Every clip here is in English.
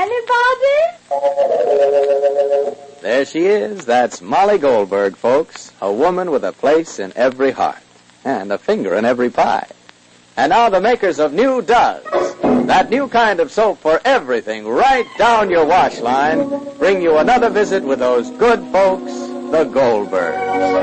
Anybody? There she is. That's Molly Goldberg, folks. A woman with a place in every heart. And a finger in every pie. And now the makers of New Does. That new kind of soap for everything right down your wash line. Bring you another visit with those good folks, the Goldbergs.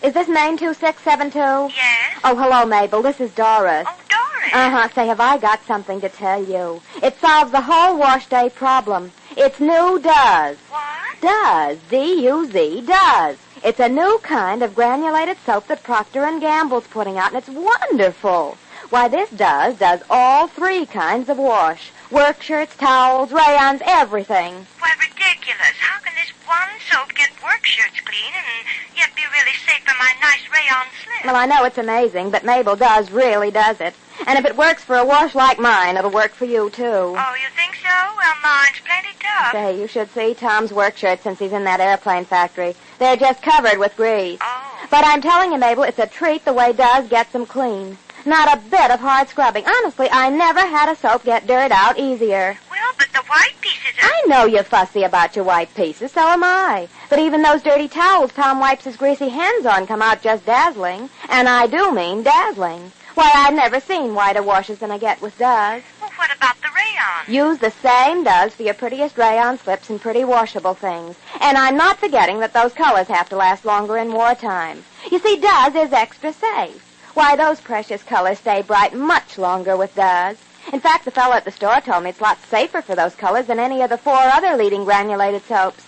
Is this 92672? Yes. Oh, hello, Mabel. This is Doris. Oh, Doris. Uh-huh. Say, have I got something to tell you? It solves the whole wash day problem. It's New Does. What? Does. D-U-Z. Does. It's a new kind of granulated soap that Procter & Gamble's putting out, and it's wonderful. Why, this does all three kinds of wash. Work shirts, towels, rayons, everything. Why, ridiculous. How can this one soap get work shirts clean and yet be really safe for my nice rayon slip? Well, I know it's amazing, but Mabel really does it. And if it works for a wash like mine, it'll work for you, too. Oh, you think so? Well, mine's plenty tough. Say, you should see Tom's work shirt since he's in that airplane factory. They're just covered with grease. Oh. But I'm telling you, Mabel, it's a treat the way Does gets them clean. Not a bit of hard scrubbing. Honestly, I never had a soap get dirt out easier. Well, but the white pieces are... I know you're fussy about your white pieces, so am I. But even those dirty towels Tom wipes his greasy hands on come out just dazzling. And I do mean dazzling. Why, I've never seen whiter washes than I get with Does. Well, what about the rayon? Use the same Does for your prettiest rayon slips and pretty washable things. And I'm not forgetting that those colors have to last longer in wartime. You see, Does is extra safe. Why, those precious colors stay bright much longer with Does. In fact, the fellow at the store told me it's lots safer for those colors than any of the 4 other leading granulated soaps.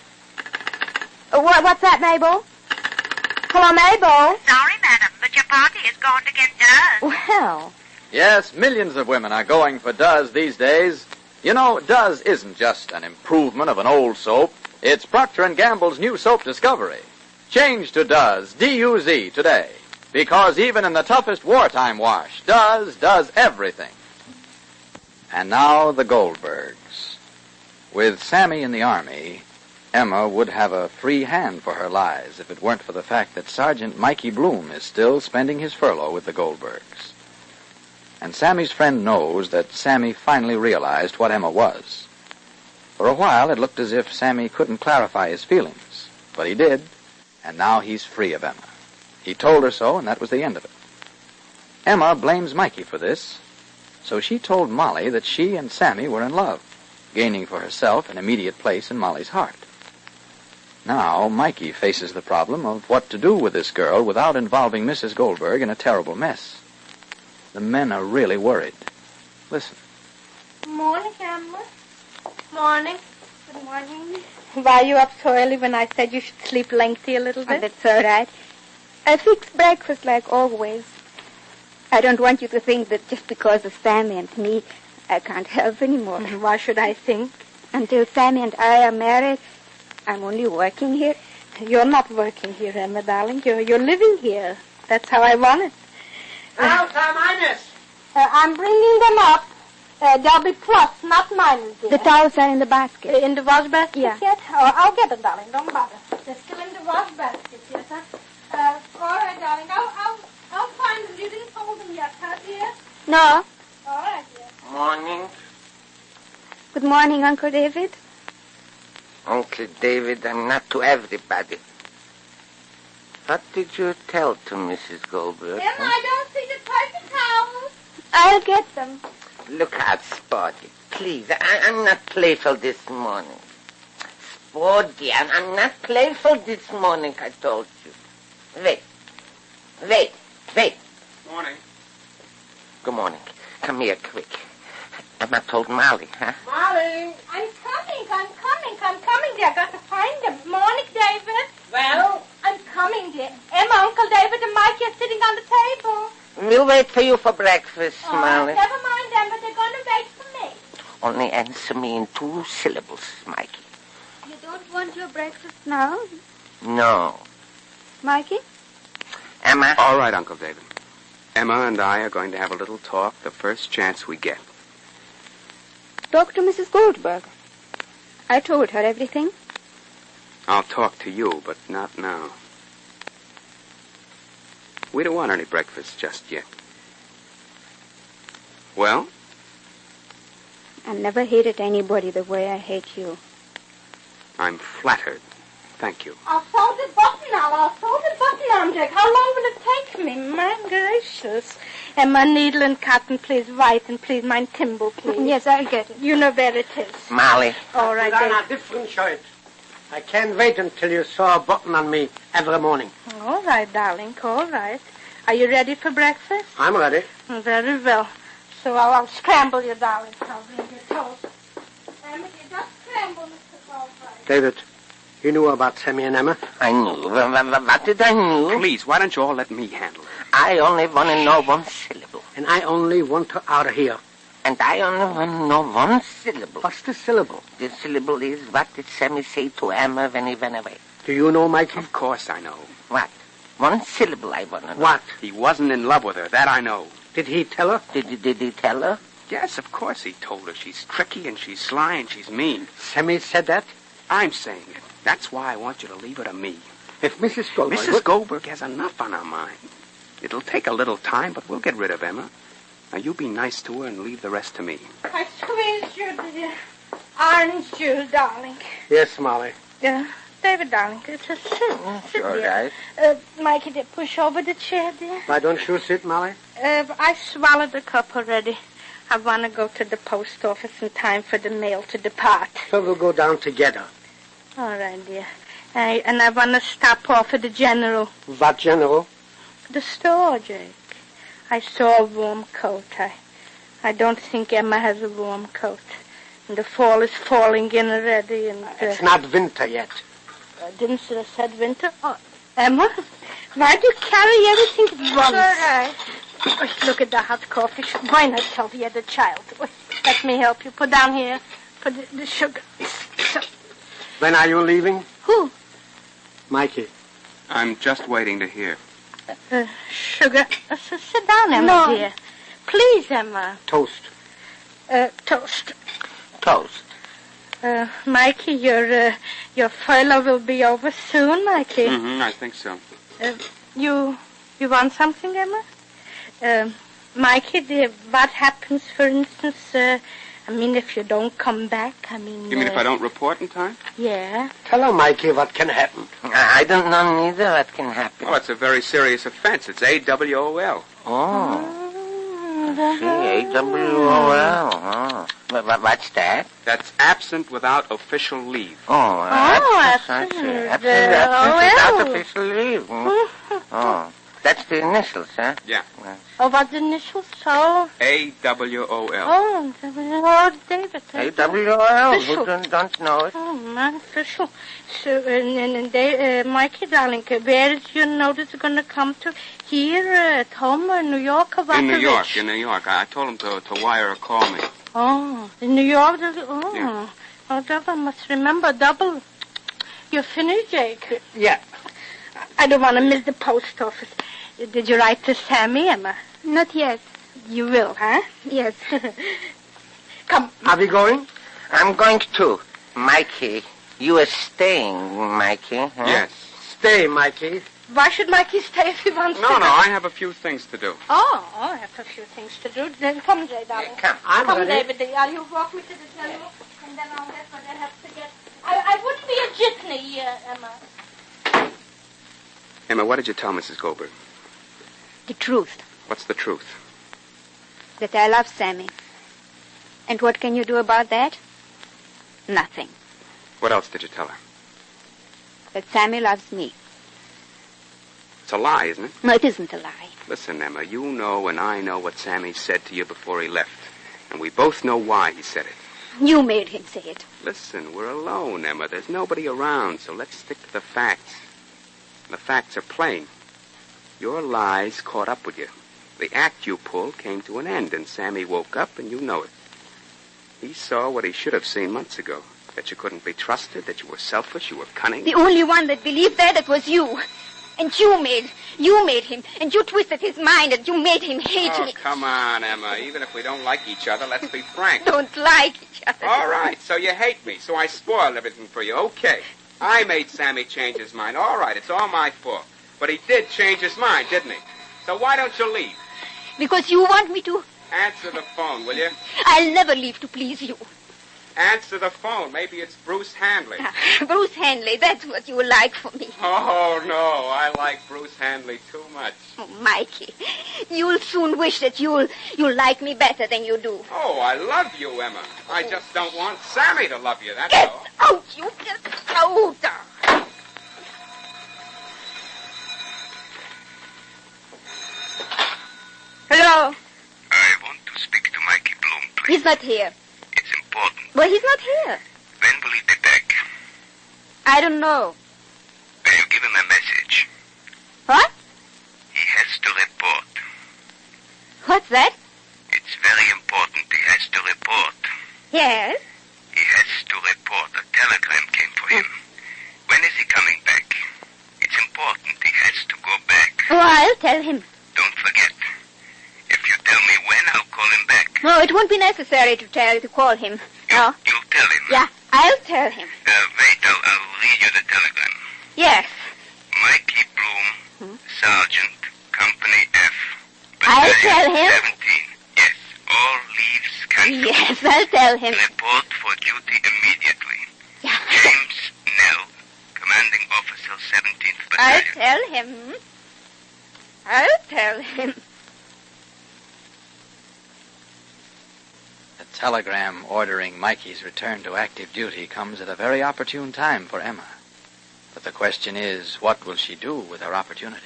What's that, Mabel? Hello, Mabel? Sorry, madam, but your party is going to get Does. Well. Yes, millions of women are going for Does these days. You know, Does isn't just an improvement of an old soap. It's Procter & Gamble's new soap discovery. Change to Does, D-U-Z, today. Because even in the toughest wartime wash, Does everything. And now the Goldbergs. With Sammy in the Army, Emma would have a free hand for her lies if it weren't for the fact that Sergeant Mikey Bloom is still spending his furlough with the Goldbergs. And Sammy's friend knows that Sammy finally realized what Emma was. For a while, it looked as if Sammy couldn't clarify his feelings, but he did, and now he's free of Emma. He told her so, and that was the end of it. Emma blames Mikey for this, so she told Molly that she and Sammy were in love, gaining for herself an immediate place in Molly's heart. Now, Mikey faces the problem of what to do with this girl without involving Mrs. Goldberg in a terrible mess. The men are really worried. Listen. Morning, Emma. Morning. Good morning. Why are you up so early when I said you should sleep lengthy a little bit? Oh, that's all right. I fixed breakfast like always. I don't want you to think that just because of Sammy and me, I can't help anymore. Why should I think? Until Sammy and I are married, I'm only working here. You're not working here, Emma, darling. You're living here. That's how I want it. Plus or minus? I'm bringing them up. They'll be plus, not minus, dear. The towels are in the basket. In the wash basket Yeah. yet? Oh, I'll get them, darling. Don't bother. They're still in the wash basket, yes, huh? All right, darling. I'll find them. You didn't hold them yet, huh, dear? No. All right, dear. Morning. Good morning, Uncle David. Uncle David, I'm not to everybody. What did you tell to Mrs. Goldberg? Emma, I don't see the paper towels. I'll get them. Look out, Spotty. Please, I'm not playful this morning. Spotty, I'm not playful this morning, I told you. Wait. Morning. Good morning. Come here, quick. Emma told Molly, huh? Molly. I'm coming, dear. I got to find them. Morning, David. Well? I'm coming, dear. Emma, Uncle David, and Mikey are sitting on the table. We'll wait for you for breakfast, Oh, Molly. never mind them, but they're going to wait for me. Only answer me in 2 syllables, Mikey. You don't want your breakfast now? No. Mikey? Emma? All right, Uncle David. Emma and I are going to have a little talk the first chance we get. Talk to Mrs. Goldberg. I told her everything. I'll talk to you, but not now. We don't want any breakfast just yet. Well? I never hated anybody the way I hate you. I'm flattered. Thank you. I'll sew the button now. I'll sew the button on, Jack. How long will it take me? My gracious. And my needle and cotton, please, white, and please, mine thimble, please. Yes, I'll get it. You know where it is. Molly. All right, Put on Dave. a different shirt. I can't wait until you sew a button on me every morning. All right, darling, all right. Are you ready for breakfast? I'm ready. Very well. So I'll scramble you, darling. I'll bring you toast. You just scramble, Mr. Goldberg. David, you knew about Sammy and Emma? I knew. What did I know? Please, why don't you all let me handle it? I only want to know one syllable. And I only want her out of here. And I only want to know one syllable. What's the syllable? The syllable is, what did Sammy say to Emma when he went away? Do you know, Mikey? Of course I know. What? One syllable I want to know. What? He wasn't in love with her. That I know. Did he tell her? Did he tell her? Yes, of course he told her. She's tricky and she's sly and she's mean. Sammy said that? I'm saying it. That's why I want you to leave her to me. If Mrs. Goldberg... Mrs. Goldberg has enough on her mind. It'll take a little time, but we'll get rid of Emma. Now, you be nice to her and leave the rest to me. I squeezed you, dear. Orange juice, darling. Yes, Molly. David, darling, it's a sit, all dear. right. Mikey, dear, push over the chair, dear. Why don't you sit, Molly? I swallowed a cup already. I want to go to the post office in time for the mail to depart. So we'll go down together. All right, dear. And I want to stop off at the General. What, General? The store, Jake. I saw a warm coat. I don't think Emma has a warm coat. And the fall is falling in already. And It's not winter yet. I didn't say I said winter. Oh, Emma, why do you carry everything at once? All right. Oh, look at the hot coffee. Why not tell the other child? Let me help you. Put down here. Put the sugar. So, When are you leaving? who? Mikey. I'm just waiting to hear. Sugar. Sit down, Emma, No. dear. Please, Emma. Toast. Toast. Toast. Mikey, your furlough will be over soon, Mikey. Mm-hmm, I think so. You want something, Emma? Mikey, dear, what happens, for instance, if you don't come back, You mean if I don't report in time? Yeah. Tell her, Mikey, what can happen. I don't know neither what can happen. Well, it's a very serious offense. It's AWOL. Oh. See, AWOL. Oh. What's that? That's absent without official leave. Oh, absent. Without official leave. Oh, that's the initials, huh? Yeah. Oh, what initials? So? AWOL. Oh, David. AWOL. Official. Who don't know it? Oh, man, official. So, Mikey, darling, where is your notice going to come to? Here, at home, or in New York, or what? In New York. I told him to wire or call me. Oh, in New York? Oh, Yeah. Oh, double. Must remember, double. You're finished, Jake? Yeah. I don't want to miss the post office. Did you write to Sammy, Emma? Not yet. You will, huh? Yes. Come. Are we going? I'm going to. Mikey, you are staying, Mikey, huh? Yes. Stay, Mikey. Why should Mikey stay if he wants to? No, I have a few things to do. Oh, I have a few things to do. Then come, Jay, darling. Come. I'm Come, ready. David. You walk me to the general, and then I'll get what I have to get. I wouldn't be a jitney, Emma. Emma, what did you tell Mrs. Goldberg? The truth. What's the truth? That I love Sammy. And what can you do about that? Nothing. What else did you tell her? That Sammy loves me. It's a lie, isn't it? No, it isn't a lie. Listen, Emma, you know and I know what Sammy said to you before he left. And we both know why he said it. You made him say it. Listen, we're alone, Emma. There's nobody around, so let's stick to the facts. The facts are plain. Your lies caught up with you. The act you pulled came to an end, and Sammy woke up, and you know it. He saw what he should have seen months ago. That you couldn't be trusted, that you were selfish, you were cunning. The only one that believed that was you. And you made him, and you twisted his mind, and you made him hate me. Oh, come on, Emma. Even if we don't like each other, let's be frank. Don't like each other. All right, so you hate me, so I spoiled everything for you. Okay. I made Sammy change his mind. All right, it's all my fault. But he did change his mind, didn't he? So why don't you leave? Because you want me to. Answer the phone, will you? I'll never leave to please you. Answer the phone. Maybe it's Bruce Handley. Bruce Handley, that's what you like for me. Oh, no, I like Bruce Handley too much. Oh, Mikey, you'll soon wish that you'll like me better than you do. Oh, I love you, Emma. I just don't want Sammy to love you, that's Get all. out, you get out. Hello? I want to speak to Mikey Bloom, please. He's not here. It's important. Well, he's not here. When will he be back? I don't know. Will you give him a message? What? He has to report. What's that? It's very important. He has to report. Yes? He has to report. A telegram came for him. When is he coming back? It's important. He has to go back. Oh, I'll tell him. Don't forget. If you tell me when, I'll call him back. No, it won't be necessary to call him. No. You'll tell him. Yeah, I'll tell him. Wait, I'll read you the telegram. Yes. Mikey Bloom, Sergeant, Company F. I'll tell him. 17. Yes, all leaves cancelled. Yes, I'll tell him. Report for duty immediately. Yeah. James Nell, Commanding Officer, 17th I'll Battalion. tell him. I'll tell him. The telegram ordering Mikey's return to active duty comes at a very opportune time for Emma. But the question is, what will she do with her opportunity?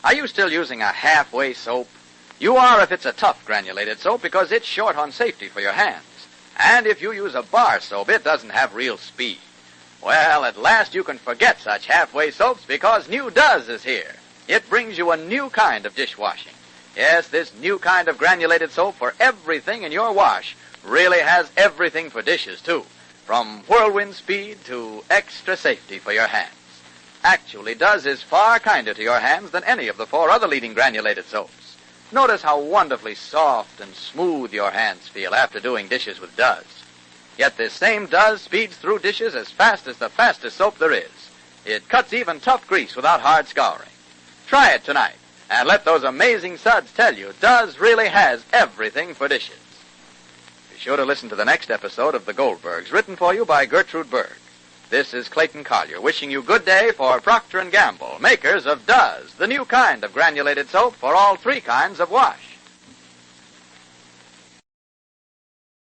Are you still using a halfway soap? You are if it's a tough granulated soap because it's short on safety for your hands. And if you use a bar soap, it doesn't have real speed. Well, at last you can forget such halfway soaps because new Does is here. It brings you a new kind of dishwashing. Yes, this new kind of granulated soap for everything in your wash really has everything for dishes, too. From whirlwind speed to extra safety for your hands. Actually, Does is far kinder to your hands than any of the 4 other leading granulated soaps. Notice how wonderfully soft and smooth your hands feel after doing dishes with Does. Yet this same Does speeds through dishes as fast as the fastest soap there is. It cuts even tough grease without hard scouring. Try it tonight, and let those amazing suds tell you Does really has everything for dishes. Be sure to listen to the next episode of The Goldbergs, written for you by Gertrude Berg. This is Clayton Collier, wishing you good day for Procter & Gamble, makers of Does, the new kind of granulated soap for all 3 kinds of wash.